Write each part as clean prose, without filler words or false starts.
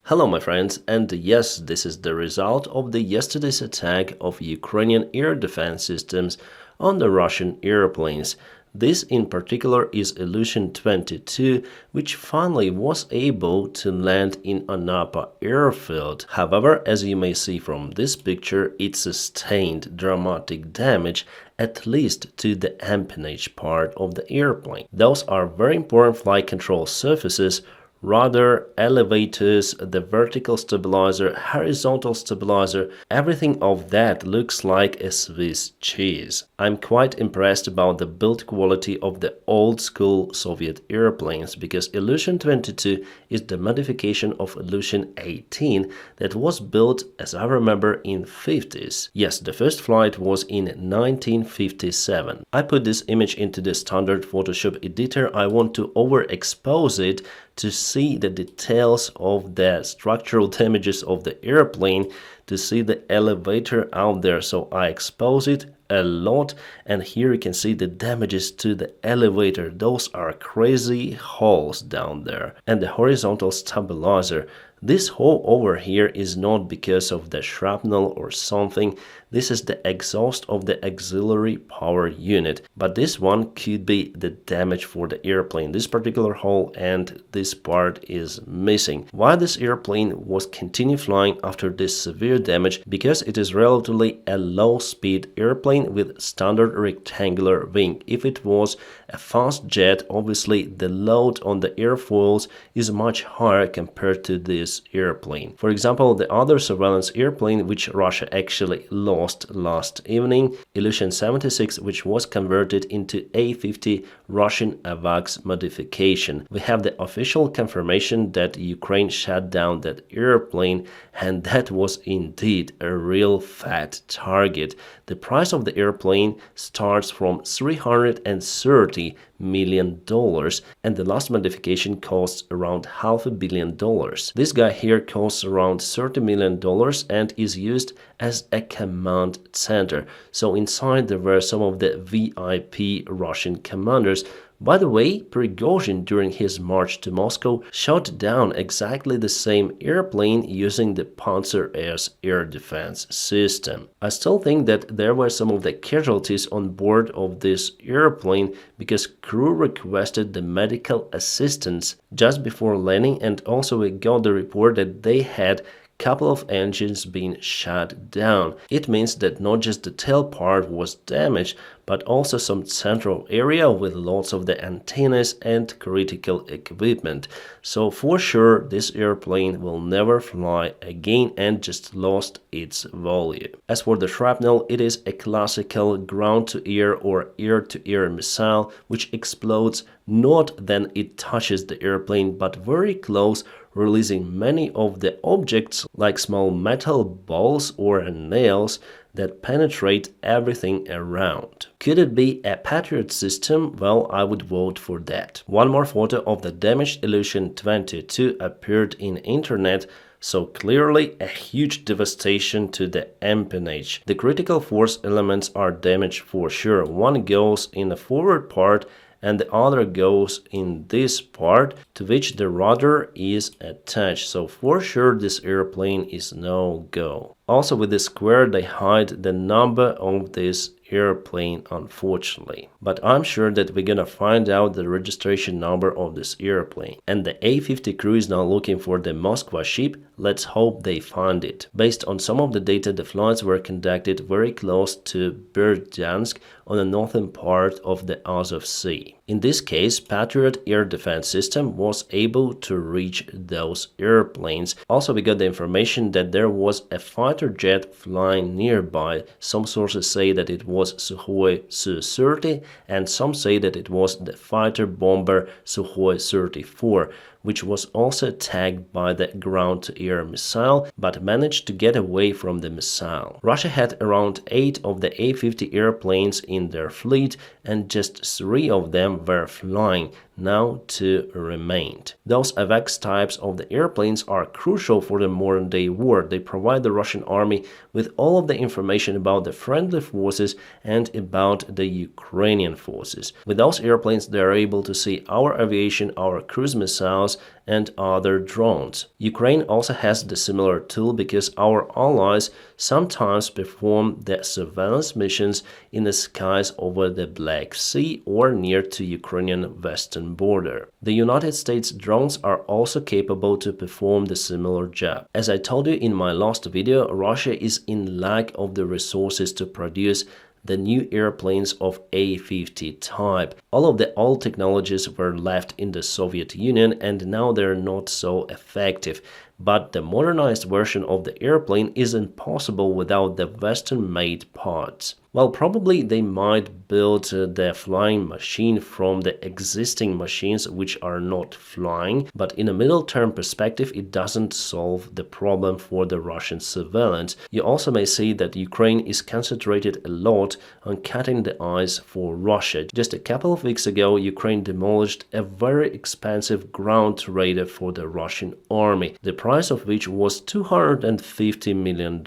Hello my friends, and yes, this is the result of the yesterday's attack of Ukrainian air defense systems on the Russian airplanes. This in particular is Ilyushin-22, which finally was able to land in Anapa airfield. However, as you may see from this picture, it sustained dramatic damage, at least to the empennage part of the airplane. Those are very important flight control surfaces, rudder, elevators, the vertical stabilizer, horizontal stabilizer, everything of that looks like a Swiss cheese. I'm quite impressed about the build quality of the old-school Soviet airplanes because Ilyushin-22 is the modification of Ilyushin-18 that was built, as I remember, in 50s. Yes, the first flight was in 1957. I put this image into the standard Photoshop editor. I want to overexpose it to see the details of the structural damages of the airplane, to see the elevator out there. So I expose it a lot, and here you can see the damages to the elevator. Those are crazy holes down there. And the horizontal stabilizer. This hole over here is not because of the shrapnel or something. This is the exhaust of the auxiliary power unit. But this one could be the damage for the airplane. This particular hole and this part is missing. Why this airplane was continue flying after this severe damage? Because it is relatively a low-speed airplane with standard rectangular wing. If it was a fast jet, obviously the load on the airfoils is much higher compared to this airplane. For example, the other surveillance airplane which Russia actually lost last evening, Ilyushin-76, which was converted into A-50 Russian AWACS modification. We have the official confirmation that Ukraine shut down that airplane, and that was indeed a real fat target. The price of the airplane starts from $330 million, and the last modification costs around $500 million. This guy here costs around $30 million and is used as a command center. So inside there were some of the VIP Russian commanders. By the way, Prigozhin during his march to Moscow shot down exactly the same airplane using the Panzer S air defense system. I still think that there were some of the casualties on board of this airplane because crew requested the medical assistance just before landing, and also we got the report that they had couple of engines being shut down. It means that not just the tail part was damaged, but also some central area with lots of the antennas and critical equipment. So for sure this airplane will never fly again and just lost its value. As for the shrapnel, it is a classical ground-to-air or air-to-air missile which explodes not then it touches the airplane but very close, releasing many of the objects like small metal balls or nails that penetrate everything around. Could it be a Patriot system? Well, I would vote for that. One more photo of the damaged Ilyushin-22 appeared in internet, so clearly a huge devastation to the empennage. The critical force elements are damaged for sure. One goes in the forward part and the other goes in this part to which the rudder is attached. So for sure this airplane is no go. Also with the square they hide the number of this airplane, unfortunately. But I'm sure that we're gonna find out the registration number of this airplane. And the A-50 crew is now looking for the Moskva ship. Let's hope they find it. Based on some of the data, the flights were conducted very close to Berdyansk on the northern part of the Azov Sea. In this case, Patriot air defense system was able to reach those airplanes. Also, we got the information that there was a fighter jet flying nearby. Some sources say that it was Sukhoi Su-30 and some say that it was the fighter bomber Sukhoi 34, which was also attacked by the ground-to-air missile but managed to get away from the missile. Russia had around 8 of the A-50 airplanes in their fleet and just 3 of them were flying. now to remained. Those AVAX types of the airplanes are crucial for the modern-day war. They provide the Russian army with all of the information about the friendly forces and about the Ukrainian forces. With those airplanes, they are able to see our aviation, our cruise missiles, and other drones. Ukraine also has the similar tool because our allies sometimes perform the surveillance missions in the skies over the Black Sea or near to Ukrainian western border. The United States drones are also capable to perform the similar job. As I told you in my last video, Russia is in lack of the resources to produce the new airplanes of A-50 type. All of the old technologies were left in the Soviet Union and now they're not so effective. But the modernized version of the airplane isn't possible without the Western-made parts. Well, probably they might build the flying machine from the existing machines which are not flying, but in a middle-term perspective it doesn't solve the problem for the Russian surveillance. You also may see that Ukraine is concentrated a lot on cutting the ice for Russia. Just a couple of weeks ago, Ukraine demolished a very expensive ground radar for the Russian army, the price of which was $250 million.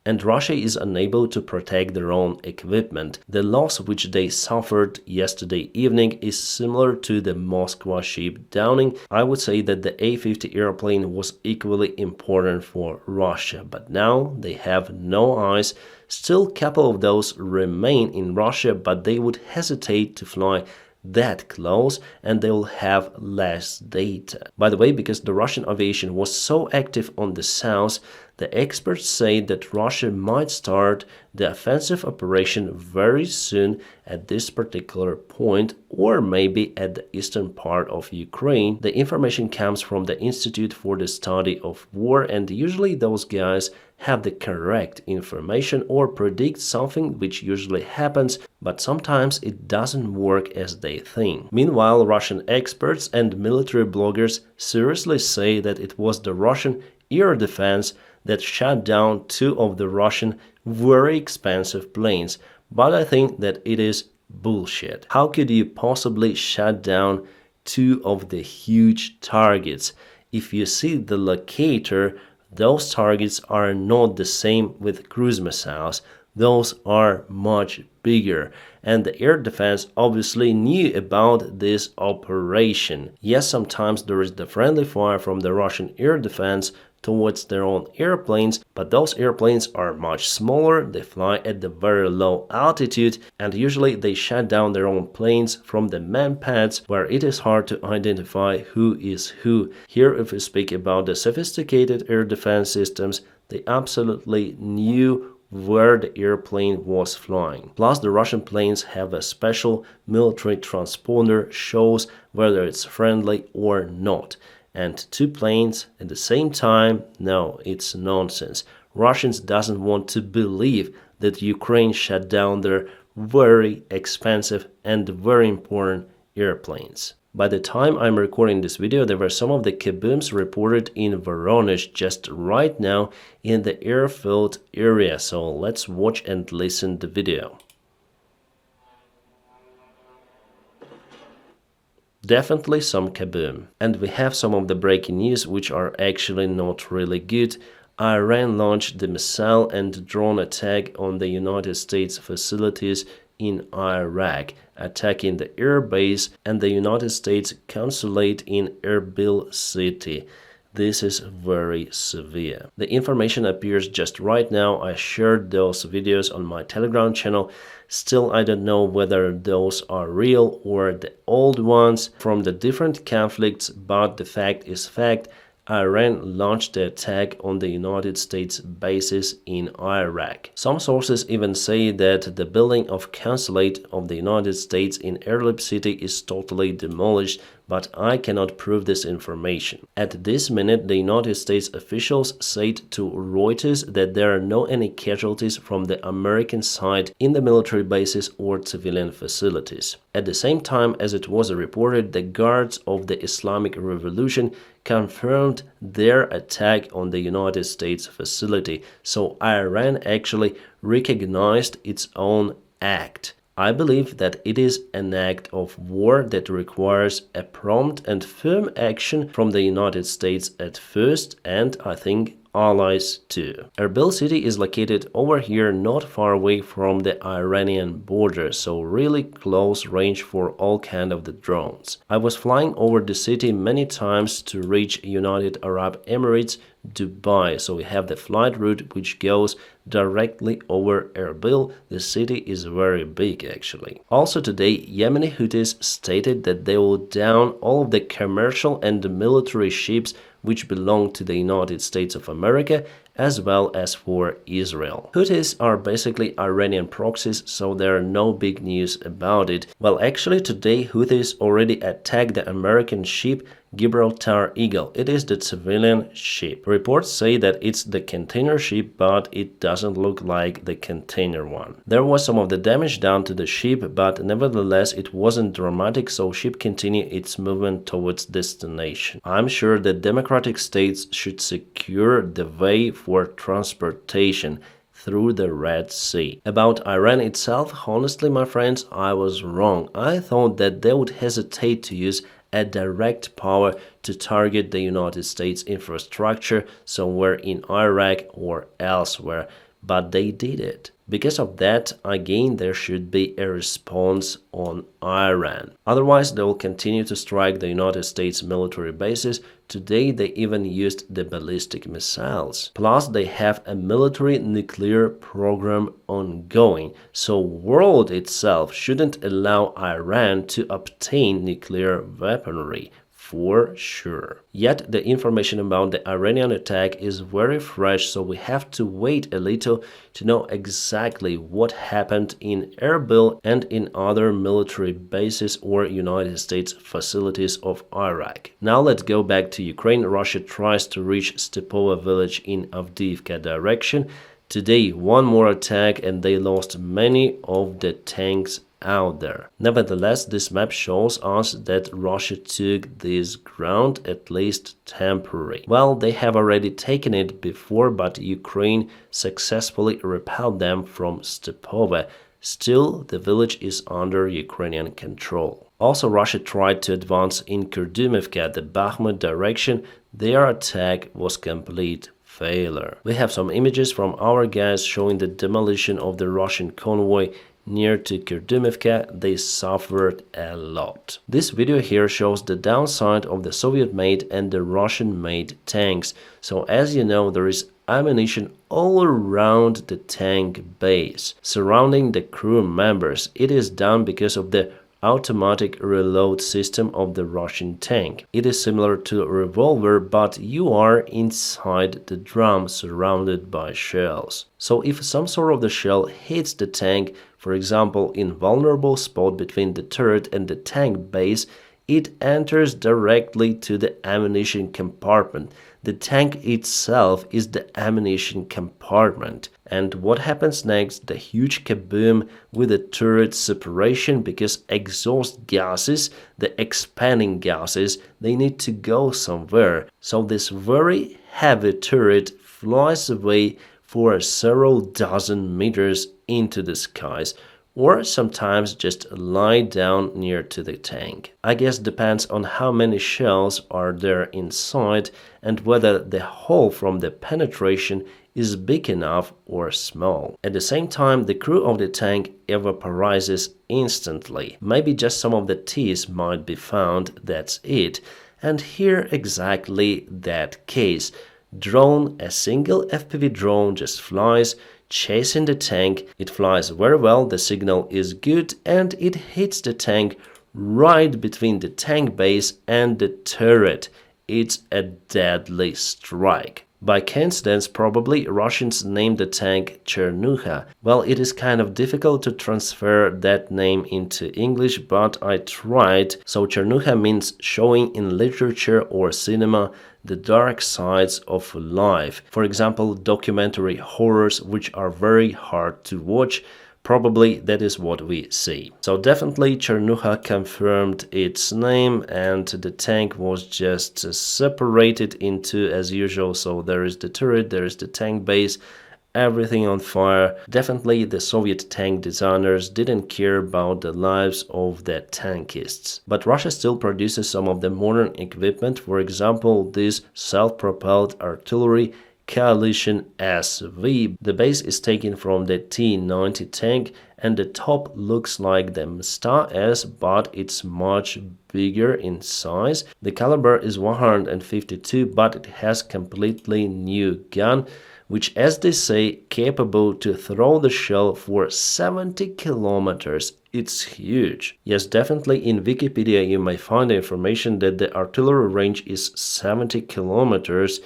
And Russia is unable to protect their own equipment. The loss which they suffered yesterday evening is similar to the Moscow ship downing. I would say that the A-50 airplane was equally important for Russia, but now they have no eyes. Still, a couple of those remain in Russia, but they would hesitate to fly that close and they will have less data. By the way, because the Russian aviation was so active on the south, the experts say that Russia might start the offensive operation very soon at this particular point, or maybe at the eastern part of Ukraine. The information comes from the Institute for the Study of War, and usually those guys have the correct information or predict something which usually happens, but sometimes it doesn't work as they think. Meanwhile, Russian experts and military bloggers seriously say that it was the Russian air defense that shot down two of the Russian very expensive planes, but I think that it is bullshit. How could you possibly shut down two of the huge targets? If you see the locator, those targets are not the same with cruise missiles. Those are much bigger, and the air defense obviously knew about this operation. Yes, sometimes there is the friendly fire from the Russian air defense towards their own airplanes, but those airplanes are much smaller, they fly at the very low altitude, and usually they shut down their own planes from the man pads where it is hard to identify who is who. Here, if we speak about the sophisticated air defense systems, they absolutely knew where the airplane was flying. Plus, the Russian planes have a special military transponder shows whether it's friendly or not. And two planes at the same time? No, it's nonsense. Russians doesn't want to believe that Ukraine shut down their very expensive and very important airplanes. By the time I'm recording this video, there were some of the kabooms reported in Voronezh just right now in the airfield area. So let's watch and listen to the video. Definitely some kaboom. And we have some of the breaking news which are actually not really good. Iran launched the missile and drone attack on the United States facilities in Iraq, attacking the air base and the United States consulate in Erbil city. This is very severe. The information appears just right now. I shared those videos on my Telegram channel. Still, I don't know whether those are real or the old ones from the different conflicts, but the fact is fact. Iran launched the attack on the United States bases in Iraq. Some sources even say that the building of consulate of the United States in Erbil city is totally demolished, but I cannot prove this information. At this minute, the United States officials said to Reuters that there are no any casualties from the American side in the military bases or civilian facilities. At the same time as it was reported, the guards of the Islamic Revolution confirmed their attack on the United States facility, so Iran actually recognized its own act. I believe that it is an act of war that requires a prompt and firm action from the United States at first, and I think allies too. Erbil city is located over here, not far away from the Iranian border, so really close range for all kind of the drones. I was flying over the city many times to reach United Arab Emirates, Dubai, so we have the flight route which goes directly over Erbil. The city is very big actually. Also today, Yemeni Houthis stated that they will down all of the commercial and military ships which belong to the United States of America as well as for Israel. Houthis are basically Iranian proxies, so there are no big news about it. Well, actually today Houthis already attacked the American ship Gibraltar Eagle. It is the civilian ship. Reports say that it's the container ship, but it doesn't look like the container one. There was some of the damage done to the ship, but nevertheless it wasn't dramatic, so ship continued its movement towards destination. I'm sure that democratic states should secure the way for transportation through the Red Sea. About Iran itself, honestly, my friends, I was wrong. I thought that they would hesitate to use a direct power to target the United States infrastructure somewhere in Iraq or elsewhere, but they did it. Because of that, again, there should be a response on Iran. Otherwise, they will continue to strike the United States military bases. Today, they even used the ballistic missiles. Plus, they have a military nuclear program ongoing, so world itself shouldn't allow Iran to obtain nuclear weaponry. For sure. Yet the information about the Iranian attack is very fresh, so we have to wait a little to know exactly what happened in Erbil and in other military bases or United States facilities of Iraq. Now let's go back to Ukraine. Russia tries to reach Stepova village in Avdiivka direction. Today, one more attack and they lost many of the tanks out there. Nevertheless, this map shows us that Russia took this ground, at least temporary. Well, they have already taken it before, but Ukraine successfully repelled them from Stepova. Still, the village is under Ukrainian control. Also, Russia tried to advance in Kurdymovka, the Bakhmut direction. Their attack was complete failure. We have some images from our guys showing the demolition of the Russian convoy near to Kurdymovka. They suffered a lot. This video here shows the downside of the Soviet-made and the Russian-made tanks. So as you know, there is ammunition all around the tank base, surrounding the crew members. It is done because of the automatic reload system of the Russian tank. It is similar to a revolver, but you are inside the drum surrounded by shells. So if some sort of the shell hits the tank, for example in vulnerable spot between the turret and the tank base, it enters directly to the ammunition compartment. The tank itself is the ammunition compartment. And what happens next? The huge kaboom with the turret separation, because exhaust gases, the expanding gases, they need to go somewhere. So this very heavy turret flies away for several dozen meters into the skies, or sometimes just lie down near to the tank. I guess depends on how many shells are there inside and whether the hole from the penetration is big enough or small. At the same time, the crew of the tank evaporizes instantly. Maybe just some of the teeth might be found, that's it. And here exactly that case. Drone, a single FPV drone just flies, chasing the tank. It flies very well, the signal is good, and it hits the tank right between the tank base and the turret. It's a deadly strike. By coincidence, probably Russians named the tank Chernucha. Well, it is kind of difficult to transfer that name into English, but I tried. So Chernucha means showing in literature or cinema the dark sides of life. For example, documentary horrors, which are very hard to watch. Probably that is what we see. So definitely Chernucha confirmed its name, and the tank was just separated into as usual. So there is the turret, there is the tank base, everything on fire. Definitely the Soviet tank designers didn't care about the lives of the tankists. But Russia still produces some of the modern equipment, for example, this self-propelled artillery Coalition SV. The base is taken from the T-90 tank and the top looks like the Msta S, but it's much bigger in size. The caliber is 152, but it has completely new gun, which, as they say, capable to throw the shell for 70 kilometers. It's huge. Yes, definitely in Wikipedia you may find the information that the artillery range is 70 kilometers.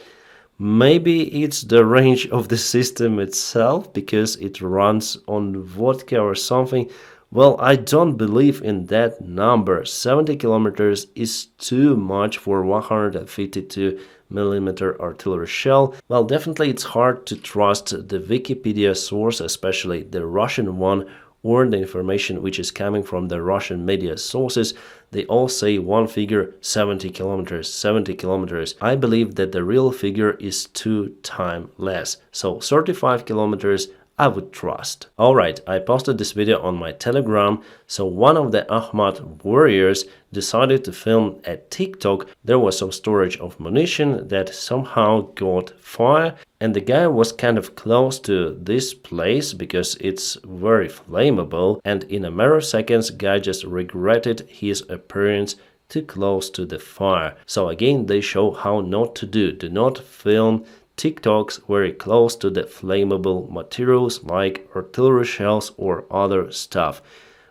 Maybe it's the range of the system itself because it runs on vodka or something. Well, I don't believe in that number. 70 kilometers is too much for 152 millimeter artillery shell. Well, definitely it's hard to trust the Wikipedia source, especially the Russian one, or the information which is coming from the Russian media sources. They all say one figure, 70 kilometers, 70 kilometers. I believe that the real figure is 2 times less. So 35 kilometers I would trust. Alright, I posted this video on my Telegram. So one of the Ahmad warriors decided to film a TikTok. There was some storage of munition that somehow got fire, and the guy was kind of close to this place because it's very flammable, and in a matter of seconds guy just regretted his appearance too close to the fire. So again, they show how not to do. Do not film TikToks very close to the flammable materials like artillery shells or other stuff.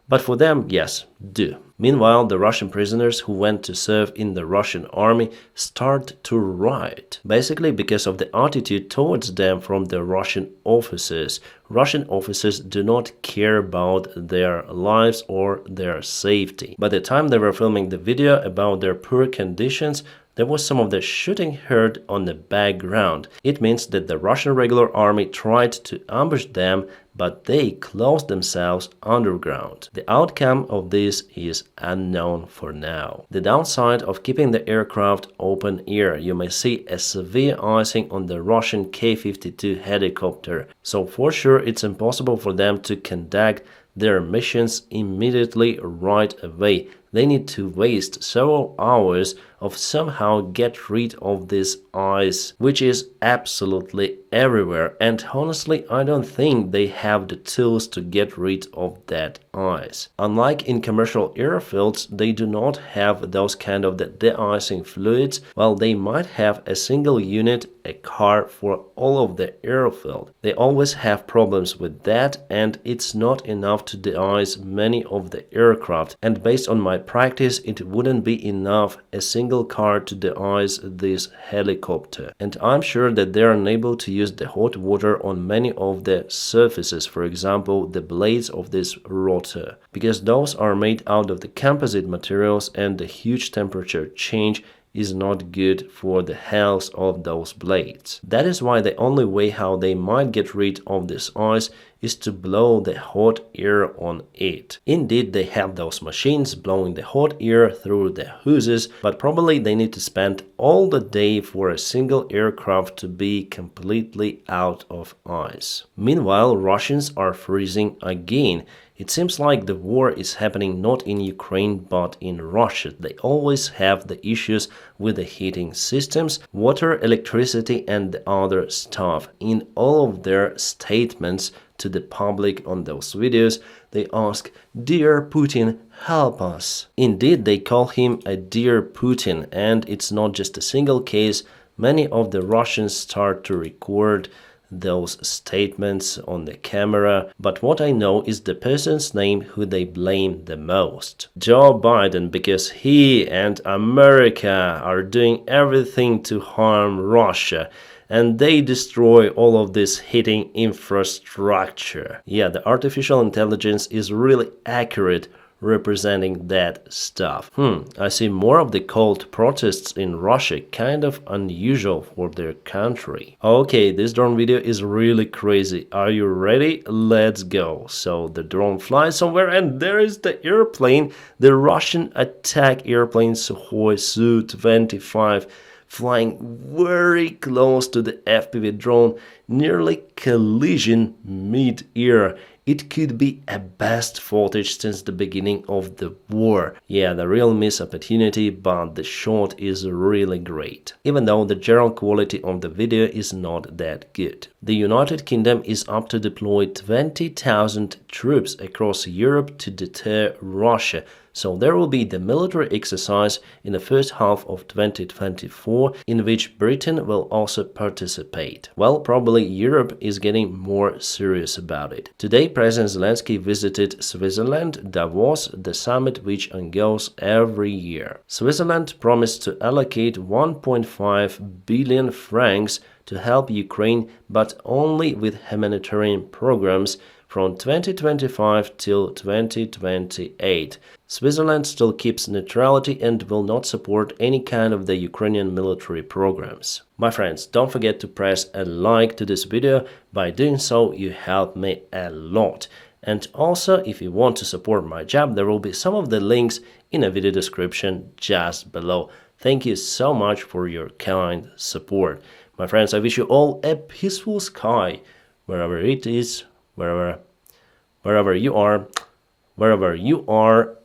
But for them, yes, do. Meanwhile, the Russian prisoners who went to serve in the Russian army start to riot, basically because of the attitude towards them from the Russian officers. Russian officers do not care about their lives or their safety. By the time they were filming the video about their poor conditions, there was some of the shooting heard on the background. It means that the Russian regular army tried to ambush them, but they closed themselves underground. The outcome of this is unknown for now. The downside of keeping the aircraft open air, you may see a severe icing on the Russian K-52 helicopter. So for sure it's impossible for them to conduct their missions immediately right away. They need to waste several hours of somehow get rid of this ice, which is absolutely everywhere, and honestly I don't think they have the tools to get rid of that ice. Unlike in commercial airfields, they do not have those kind of the de-icing fluids, while they might have a single unit, a car for all of the airfield. They always have problems with that, and it's not enough to de-ice many of the aircraft, and based on my practice it wouldn't be enough a single car to de-ice this helicopter. And I'm sure that they are unable to use the hot water on many of the surfaces, for example the blades of this rotor, because those are made out of the composite materials and the huge temperature change is not good for the health of those blades. That is why the only way how they might get rid of this ice is to blow the hot air on it. Indeed, they have those machines blowing the hot air through the hoses, but probably they need to spend all the day for a single aircraft to be completely out of ice. Meanwhile, Russians are freezing again. It seems like the war is happening not in Ukraine but in Russia. They always have the issues with the heating systems, water, electricity and the other stuff. In all of their statements to the public on those videos, they ask, "Dear Putin, help us." Indeed, they call him a Dear Putin, and it's not just a single case. Many of the Russians start to record those statements on the camera, but what I know is the person's name who they blame the most. Joe Biden, because he and America are doing everything to harm Russia, and they destroy all of this heating infrastructure. Yeah, the artificial intelligence is really accurate representing that stuff. I see more of the cold protests in Russia, kind of unusual for their country. Okay, this drone video is really crazy. Are you ready? Let's go. So the drone flies somewhere and there is the airplane, the Russian attack airplane Sukhoi Su-25. flying very close to the FPV drone, nearly collision mid-air. It could be a best footage since the beginning of the war. Yeah, the real missed opportunity, but the shot is really great, even though the general quality of the video is not that good. The United Kingdom is up to deploy 20,000 troops across Europe to deter Russia. So there will be the military exercise in the first half of 2024, in which Britain will also participate. Well, probably Europe is getting more serious about it. Today, President Zelensky visited Switzerland, Davos, the summit which ongoes every year. Switzerland promised to allocate 1.5 billion francs to help Ukraine, but only with humanitarian programs from 2025 till 2028. Switzerland still keeps neutrality and will not support any kind of the Ukrainian military programs. My friends, don't forget to press a like to this video. By doing so, you help me a lot. And also, if you want to support my job, there will be some of the links in a video description just below. Thank you so much for your kind support. My friends, I wish you all a peaceful sky, wherever it is, wherever you are,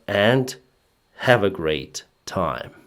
and have a great time.